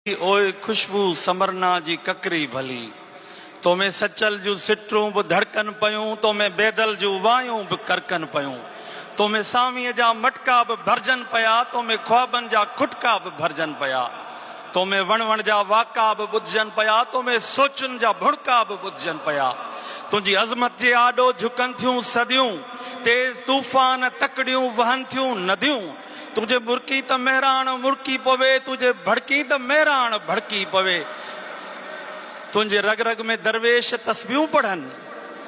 ओए खुशबू समरना जी ककरी भली तो में सचल जू सिटरूं भी धड़कन पयूं तो में बेदल जू वायूं भी करकन पयूं तो में सामीअ जा मटका भी भरजन पया तो में ख्वाबन जा खुटका भी भरजन पया तो में वण वण जा वाका भी बुधजन पया तो में सोचुन जा भुड़का भी बुधजन पया तुझी अज़मत जे आडो झुकन थियूं सदियूं तेज तूफान तकड़ियूं वहन थियूं नदियूं तुझे मुर्की त मेहरान मुर्की पवे तुझे भड़की त मेहरान भड़की पवे तुझे रग रग में दरवेश तस्बीहूं पढ़न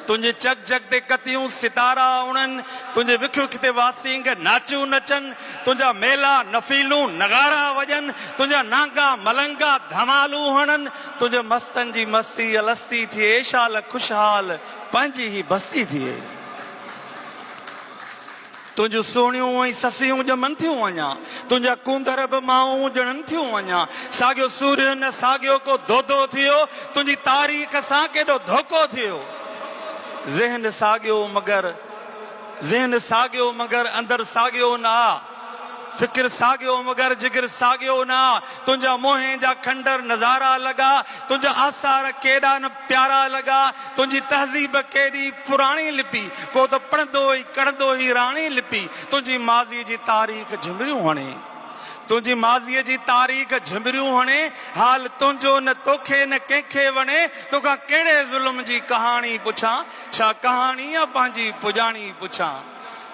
तुझे चक चक ते कतियूं सितारा उड़न तुझे विख्यू किते वासींग नाचू नचन तुझा मेला नफीलूं नगारा वजन तुझा नांगा मलंगा धमालू हणन तुझे मस्तन जी मस्ती अलसी थिए शाल खुशहाल पंहिंजी ही बस्ती थिए तुझ सोनियूं ऐं ससियूं ॼमन थियूं वञा तुंहिंजा कूंदर बि माऊं ॼणन थियूं वञा साॻियो सूर्य न साॻियो को धोधो थियो तुंहिंजी तारीख़ सां केॾो धोखो थियो ज़हन साॻियो मगर अंदर साॻियो न फिक्र साॻियो मगर जिगर साॻियो न तुंहिंजा मोहे जा खंडर नज़ारा लॻा तुंहिंजा आसार केॾा न प्यारा लॻा तुंहिंजी तहज़ीब केॾी पुराणी लिपी को त पढ़ंदो ई कढ़ंदो ई राणी लिपी तुंहिंजी माज़ीअ जी तारीख़ झिमरियूं हणे तुंहिंजी माज़ीअ जी तारीख़ झिमरियूं हणे हाल तुंहिंजो न तोखे न कंहिंखे वणे तोखां कहिड़े ज़ुल्म जी कहाणी पुछां छा कहाणी आहे पंहिंजी पुॼाणी पुछां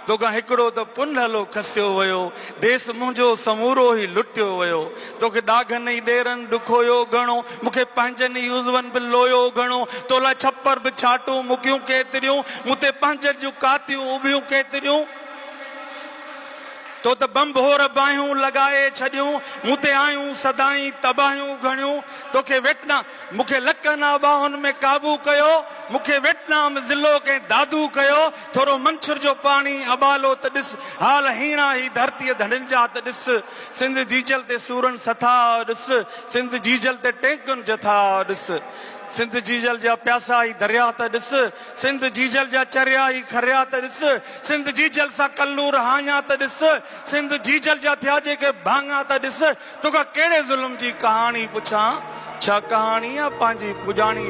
तोखां हिकिड़ो त पुनहलो खसियो वियो देस मुंहिंजो समूरो ई लुटियो वियो तोखे दाग़नि ई ॾेरनि ॾुखोयो घणो मूंखे पंहिंजनि ई उज़वनि बि लोयो घणो तोला छपर बि छाटूं मुकियूं केतिरियूं मूं ते पंहिंजनि जूं कातियूं उभियूं केतिरियूं तो त बंभोर बाहियूं लॻाए छॾियूं मूं ते आयूं सदाई तबाहियूं घणियूं तोखे वेटना मूंखे लखनि आबाहुनि में काबू कयो मूंखे वेटनाम ज़िलो कंहिं दादू कयो थोरो मंछर जो पाणी अबालो त ॾिस हाल हीरा ही धरतीअ धड़नि जा त ॾिस सिंध जीजल ते सूरन सथा ॾिस सिंध जीजल ते टेंकुनि जथा ॾिस सिंध जीजल जा प्यासा ई दरिया त ॾिस सिंध जीजल जा चरिया ई खरिया त ॾिस सिंध जीजल सां कल्लू रहाञा त ॾिस सिंध जीजल जा थिया जेके भाङा त ॾिस तोखां कहिड़े ज़ुल्म जी कहाणी पुछां छा कहाणी आहे पंहिंजी पुॼाणी